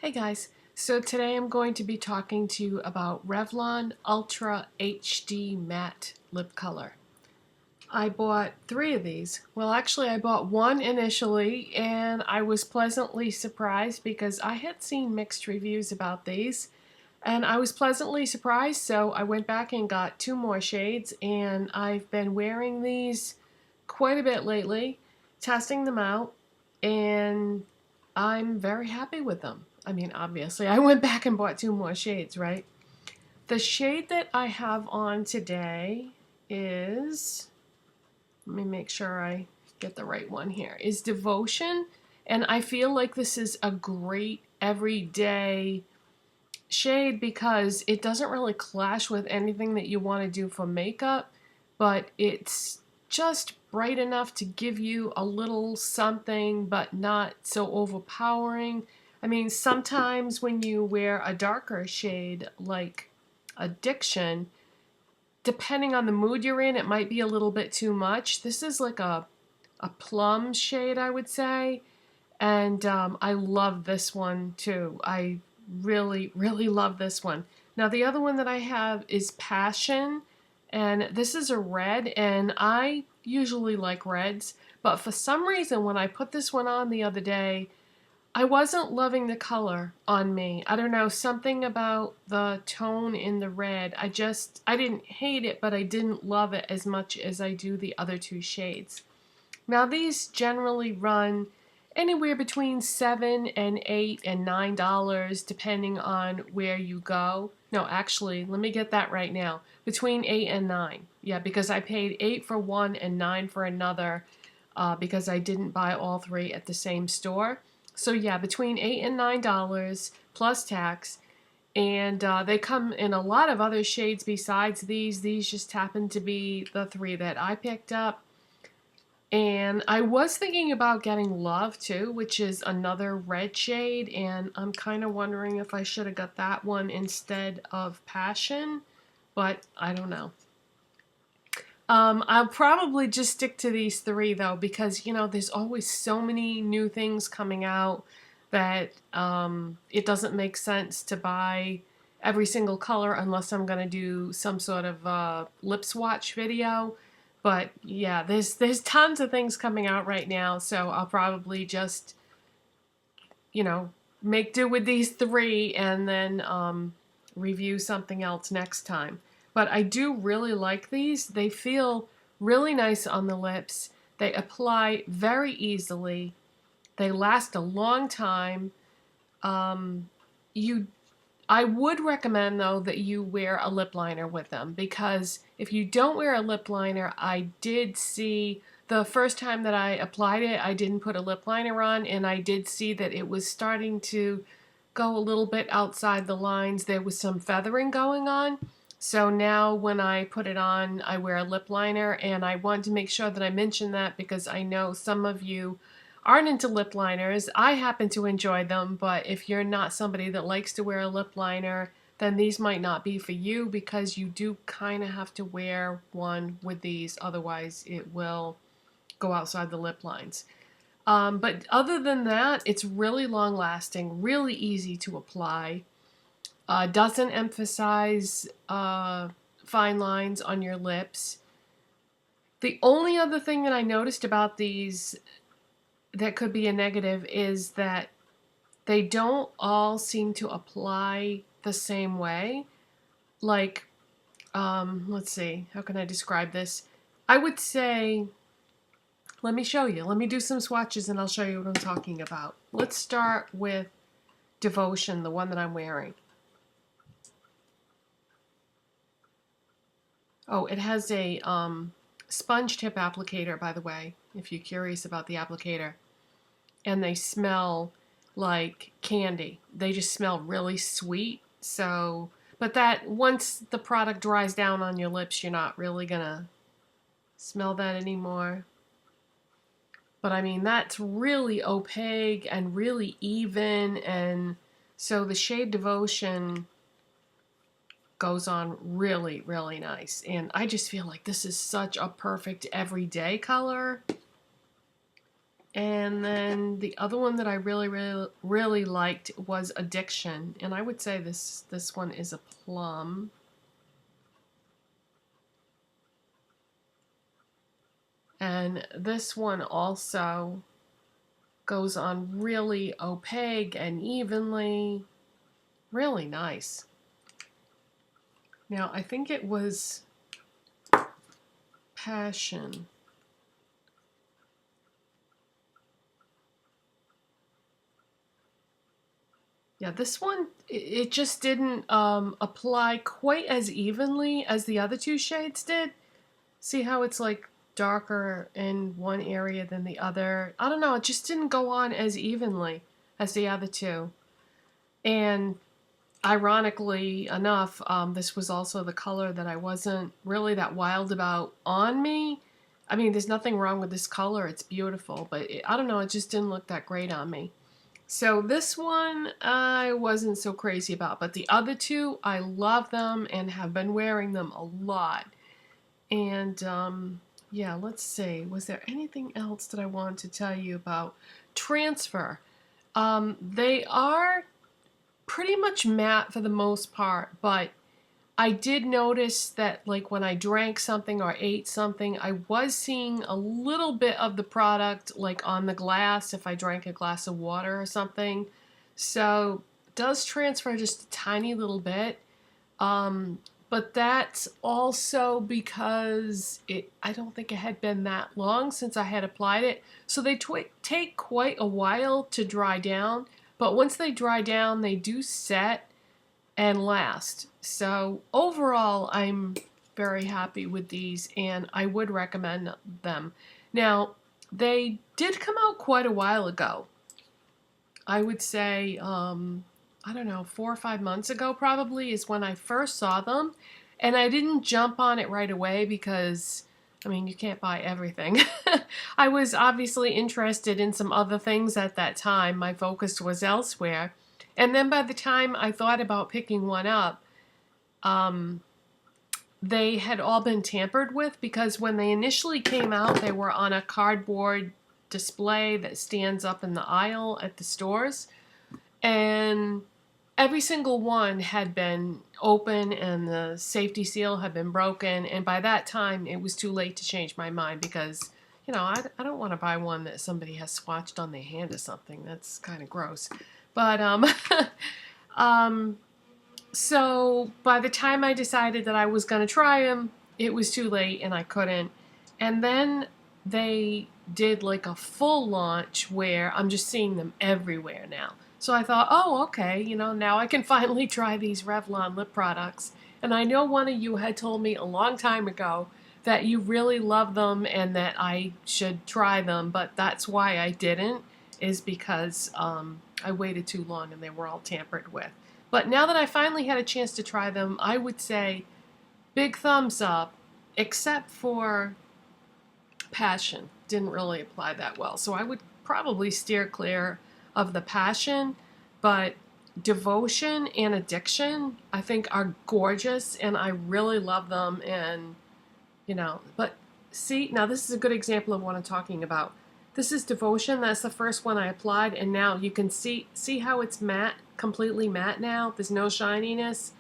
Hey guys, so today I'm going to be talking to you about Revlon Ultra HD Matte Lip Color. I bought 3 of these. Well, actually I bought one initially and I was pleasantly surprised because I had seen mixed reviews about these and I was pleasantly surprised, so I went back and got 2 more shades and I've been wearing these quite a bit lately, testing them out, and I'm very happy with them. I mean, obviously, I went back and bought 2 more shades, right? The shade that I have on today is, let me make sure I get the right one here, is Devotion. And I feel like this is a great everyday shade because it doesn't really clash with anything that you want to do for makeup, but it's just bright enough to give you a little something but not so overpowering. I mean, sometimes when you wear a darker shade like Addiction, depending on the mood you're in, it might be a little bit too much. This is like a plum shade, I would say, and I love this one too. I really love this one. Now the other one that I have is Passion, and this is a red, and I usually like reds, but for some reason when I put this one on the other day, I wasn't loving the color on me. I don't know, something about the tone in the red. I didn't hate it, but I didn't love it as much as I do the other 2 shades. Now these generally run anywhere between $7 and $8 and $9 depending on where you go. No, actually, let me get that right now. Between 8 and 9. Yeah, because I paid 8 for one and 9 for another because I didn't buy all 3 at the same store. So yeah, between $8 and $9 plus tax. And they come in a lot of other shades besides these. These just happen to be the 3 that I picked up. And I was thinking about getting Love too, which is another red shade, and I'm kind of wondering if I should have got that one instead of Passion, but I don't know. I'll probably just stick to these 3 though, because you know there's always so many new things coming out that it doesn't make sense to buy every single color unless I'm going to do some sort of lip swatch video. But yeah, there's tons of things coming out right now, so I'll probably just, you know, make do with these 3 and then review something else next time. But I do really like these. They feel really nice on the lips. They apply very easily. They last a long time. Um, you I would recommend, though, that you wear a lip liner with them, because if you don't wear a lip liner, I did see the first time that I applied it, I didn't put a lip liner on, and I did see that it was starting to go a little bit outside the lines. There was some feathering going on. So now when I put it on, I wear a lip liner, and I want to make sure that I mention that because I know some of you aren't into lip liners. I happen to enjoy them, but if you're not somebody that likes to wear a lip liner, then these might not be for you because you do kind of have to wear one with these, otherwise it will go outside the lip lines. But other than that, it's really long lasting, really easy to apply, doesn't emphasize fine lines on your lips. The only other thing that I noticed about these that could be a negative is that they don't all seem to apply the same way. Like, let's see, how can I describe this? I would say, let me show you. Let me do some swatches and I'll show you what I'm talking about. Let's start with Devotion, the one that I'm wearing. Oh, it has a sponge tip applicator, by the way, if you're curious about the applicator. And they smell like candy. They just smell really sweet. So, but that once the product dries down on your lips, you're not really gonna smell that anymore. But I mean, that's really opaque and really even, and so the shade Devotion goes on really nice. And I just feel like this is such a perfect everyday color. And then the other one that I really liked was Addiction. And I would say this one is a plum. And this one also goes on really opaque and evenly. Really nice. Now, I think it was Passion. Yeah, this one, it just didn't apply quite as evenly as the other two shades did. See how it's like darker in one area than the other? I don't know, it just didn't go on as evenly as the other two. And ironically enough, this was also the color that I wasn't really that wild about on me. I mean, there's nothing wrong with this color. It's beautiful, but I don't know, it just didn't look that great on me. So this one I wasn't so crazy about, but the other two, I love them and have been wearing them a lot. And yeah, let's see. Was there anything else that I wanted to tell you about? Transfer. They are pretty much matte for the most part, but I did notice that like when I drank something or ate something, I was seeing a little bit of the product like on the glass if I drank a glass of water or something. So it does transfer just a tiny little bit. But that's also because I don't think it had been that long since I had applied it. So they take quite a while to dry down. But once they dry down, they do set and last. So overall, I'm very happy with these and I would recommend them. Now, they did come out quite a while ago. I would say, I don't know, 4 or 5 months ago probably is when I first saw them. And I didn't jump on it right away because, I mean, you can't buy everything. I was obviously interested in some other things at that time. My focus was elsewhere. And then by the time I thought about picking one up, they had all been tampered with because when they initially came out, they were on a cardboard display that stands up in the aisle at the stores. And every single one had been open and the safety seal had been broken. And by that time, it was too late to change my mind because, you know, I don't want to buy one that somebody has swatched on their hand or something. That's kind of gross. But so by the time I decided that I was going to try them, it was too late and I couldn't. And then they did like a full launch where I'm just seeing them everywhere now. So I thought, oh, okay, you know, now I can finally try these Revlon lip products. And I know one of you had told me a long time ago that you really love them and that I should try them, but that's why I didn't, is because I waited too long and they were all tampered with. But now that I finally had a chance to try them, I would say big thumbs up, except for Passion. Didn't really apply that well. So I would probably steer clear of the Passion, but Devotion and Addiction I think are gorgeous and I really love them. And you know, but see, now this is a good example of what I'm talking about. This is Devotion. That's the first one I applied, and now you can see how it's matte, completely matte now. There's no shininess.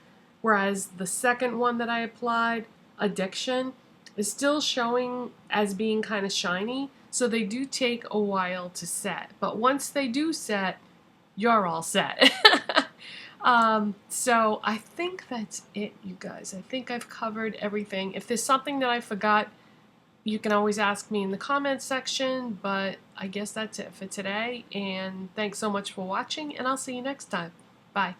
Whereas the second one that I applied, Addiction, is still showing as being kind of shiny. So they do take a while to set. But once they do set, you're all set. So I think that's it, you guys. I think I've covered everything. If there's something that I forgot, you can always ask me in the comments section, but I guess that's it for today. And thanks so much for watching, and I'll see you next time. Bye.